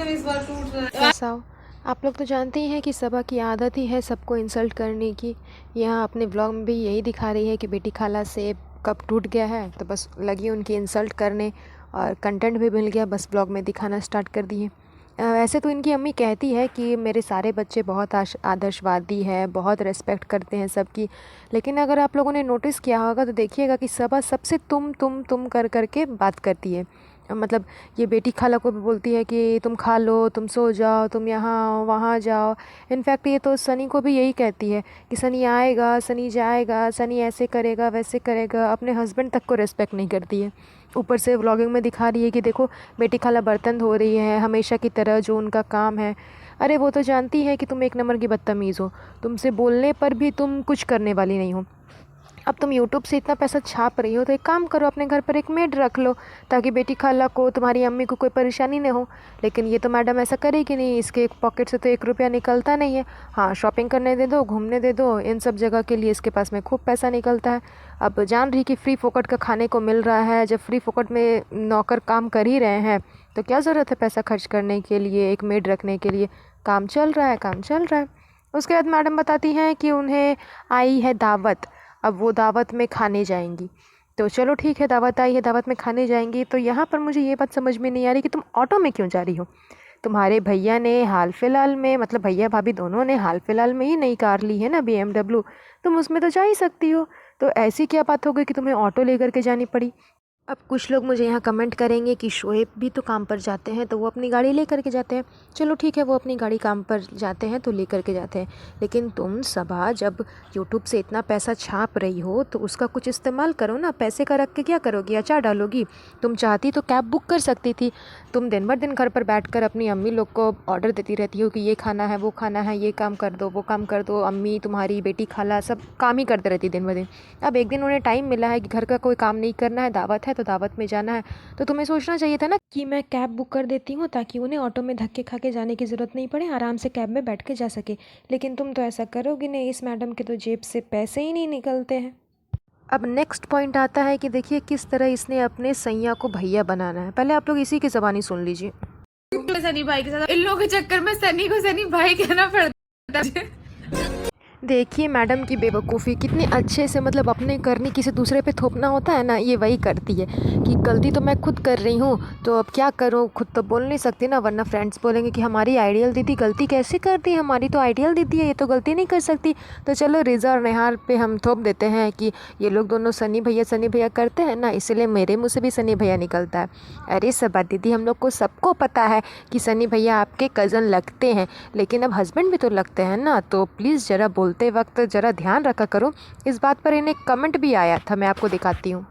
System इस बार टूट रहा है। कैसा हो? आप लोग तो जानते ही हैं कि सबा की आदत ही है सबको इंसल्ट करने की। यहाँ अपने ब्लॉग में भी यही दिखा रही है कि बेटी खाला से कब टूट गया है, तो बस लगी उनकी इंसल्ट करने और कंटेंट भी मिल गया, बस ब्लॉग में दिखाना स्टार्ट कर दिए। वैसे तो इनकी अम्मी कहती है कि मेरे सारे बच्चे बहुत आदर्शवादी है, बहुत रेस्पेक्ट करते हैं सबकी। लेकिन अगर आप लोगों ने नोटिस किया होगा तो देखिएगा कि सबा सबसे तुम कर के बात करती है। मतलब ये बेटी खाला को भी बोलती है कि तुम खा लो, तुम सो जाओ, तुम यहाँ आओ, वहाँ जाओ। इनफैक्ट ये तो सनी को भी यही कहती है कि सनी आएगा, सनी जाएगा, सनी ऐसे करेगा, वैसे करेगा। अपने हस्बैंड तक को रिस्पेक्ट नहीं करती है। ऊपर से व्लॉगिंग में दिखा रही है कि देखो बेटी खाला बर्तन धो रही है हमेशा की तरह, जो उनका काम है। अरे वो तो जानती है कि तुम एक नंबर की बदतमीज़ हो, तुमसे बोलने पर भी तुम कुछ करने वाली नहीं हो। अब तुम यूट्यूब से इतना पैसा छाप रही हो तो एक काम करो, अपने घर पर एक मेड रख लो, ताकि बेटी खाला को, तुम्हारी अम्मी को कोई परेशानी न हो। लेकिन ये तो मैडम ऐसा करेगी नहीं, इसके पॉकेट से तो 1 रुपया निकलता नहीं है। हाँ, शॉपिंग करने दे दो, घूमने दे दो, इन सब जगह के लिए इसके पास में खूब पैसा निकलता है। अब जान रही कि फ्री फोकट का खाने को मिल रहा है, जब फ्री फोकट में नौकर काम कर ही रहे हैं तो क्या ज़रूरत है पैसा खर्च करने के लिए, एक मेड रखने के लिए। काम चल रहा है, काम चल रहा है। उसके बाद मैडम बताती हैं कि उन्हें आई है दावत, अब वो दावत में खाने जाएंगी। तो चलो ठीक है, दावत आई है, दावत में खाने जाएंगी। तो यहाँ पर मुझे ये बात समझ में नहीं आ रही कि तुम ऑटो में क्यों जा रही हो। तुम्हारे भैया ने हाल फिलहाल में, मतलब भैया भाभी दोनों ने हाल फिलहाल में ही नई कार ली है ना, BMW। तुम उसमें तो जा ही सकती हो। तो ऐसी क्या बात हो गई कि तुम्हें ऑटो लेकर के जानी पड़ी। अब कुछ लोग मुझे यहाँ कमेंट करेंगे कि शोएब भी तो काम पर जाते हैं तो वो अपनी गाड़ी ले करके जाते हैं। चलो ठीक है, वो अपनी गाड़ी काम पर जाते हैं तो ले करके जाते हैं। लेकिन तुम सबा जब यूट्यूब से इतना पैसा छाप रही हो तो उसका कुछ इस्तेमाल करो ना। पैसे का रख के क्या करोगी, अचार डालोगी। तुम चाहती तो कैब बुक कर सकती थी। तुम दिन भर दिन घर पर बैठकर अपनी अम्मी लोग को ऑर्डर देती रहती हो कि ये खाना है, वो खाना है, ये काम कर दो, वो काम कर दो। अम्मी तुम्हारी, बेटी खाला सब काम ही करते रहती दिन ब दिन। अब एक दिन उन्हें टाइम मिला है कि घर का कोई काम नहीं करना है, दावत है तो दावत में जाना है, तो तुम्हें सोचना चाहिए था ना कि मैं कैब बुक कर देती हूँ ताकि उन्हें ऑटो में धक्के खा के जाने की ज़रूरत नहीं पड़े, आराम से कैब में बैठ के जा सके। लेकिन तुम तो ऐसा करोगी नहीं, इस मैडम के तो जेब से पैसे ही नहीं निकलते हैं। अब नेक्स्ट पॉइंट आता है कि देखिए किस तरह इसने अपने सैया को भैया बनाना है। पहले आप लोग इसी की ज़बानी सुन लीजिए। सनी भाई के साथ इन लोगों के चक्कर में सनी को सनी भाई कहना पड़ता है। देखिए मैडम की बेवकूफ़ी कितनी अच्छे से, मतलब अपने करनी किसी दूसरे पे थोपना होता है ना, ये वही करती है कि गलती तो मैं खुद कर रही हूँ तो अब क्या करूँ। खुद तो बोल नहीं सकती ना, वरना फ्रेंड्स बोलेंगे कि हमारी आइडियल दीदी गलती कैसे करती है, हमारी तो आइडियल दीदी है, ये तो गलती नहीं कर सकती। तो चलो रिज़ा और नेहार पे हम थोप देते हैं कि ये लोग दोनों सनी भैया करते हैं ना, इसलिए मेरे मुँह से भी सनी भैया निकलता है। अरे सबा दीदी, हम लोग को सबको पता है कि सनी भैया आपके कज़न लगते हैं, लेकिन अब हस्बैंड भी तो लगते हैं ना, तो प्लीज़ ज़रा बोलते वक्त ज़रा ध्यान रखा करो। इस बात पर इन्हें कमेंट भी आया था, मैं आपको दिखाती हूँ।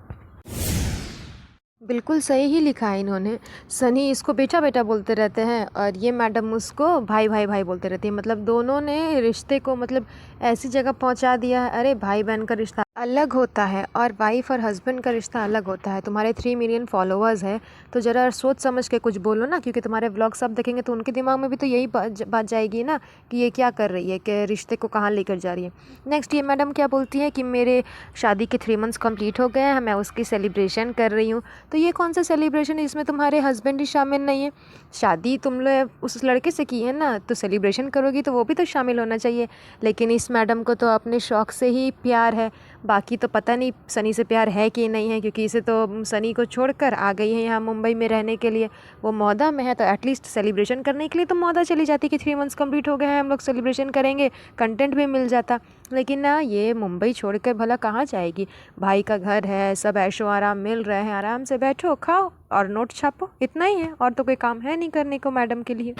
बिल्कुल सही ही लिखा है इन्होंने। सनी इसको बेटा बेटा बोलते रहते हैं और ये मैडम उसको भाई भाई भाई बोलते रहती है। मतलब दोनों ने रिश्ते को मतलब ऐसी जगह पहुंचा दिया है। अरे भाई बहन का रिश्ता अलग होता है और वाइफ और हस्बैंड का रिश्ता अलग होता है। तुम्हारे 3 मिलियन फॉलोअर्स है तो ज़रा सोच समझ के कुछ बोलो ना, क्योंकि तुम्हारे व्लॉग सब देखेंगे तो उनके दिमाग में भी तो यही बात जाएगी ना कि ये क्या कर रही है, कि रिश्ते को कहाँ लेकर जा रही है। नेक्स्ट ये मैडम क्या बोलती है कि मेरे शादी के 3 मंथ्स कंप्लीट हो गए हैं, मैं उसकी सेलिब्रेशन कर रही हूँ। तो ये कौन सा सेलिब्रेशन है, इसमें तुम्हारे हस्बैंड ही शामिल नहीं है। शादी तुम लोग उस लड़के से की है ना, तो सेलिब्रेशन करोगी तो वो भी तो शामिल होना चाहिए। लेकिन इस मैडम को तो अपने शौक़ से ही प्यार है, बाकी तो पता नहीं सनी से प्यार है कि नहीं है, क्योंकि इसे तो सनी को छोड़कर आ गई है यहाँ मुंबई में रहने के लिए। वो मौदा में है तो एटलीस्ट सेलिब्रेशन करने के लिए तो मौदा चली जाती कि 3 मंथ्स कंप्लीट हो गए हैं, हम लोग सेलिब्रेशन करेंगे, कंटेंट भी मिल जाता। लेकिन ना, ये मुंबई छोड़कर भला कहाँ जाएगी। भाई का घर है, सब ऐशो आराम मिल रहे हैं, आराम से बैठो, खाओ और नोट छापो, इतना ही है। और तो कोई काम है नहीं करने को मैडम के लिए।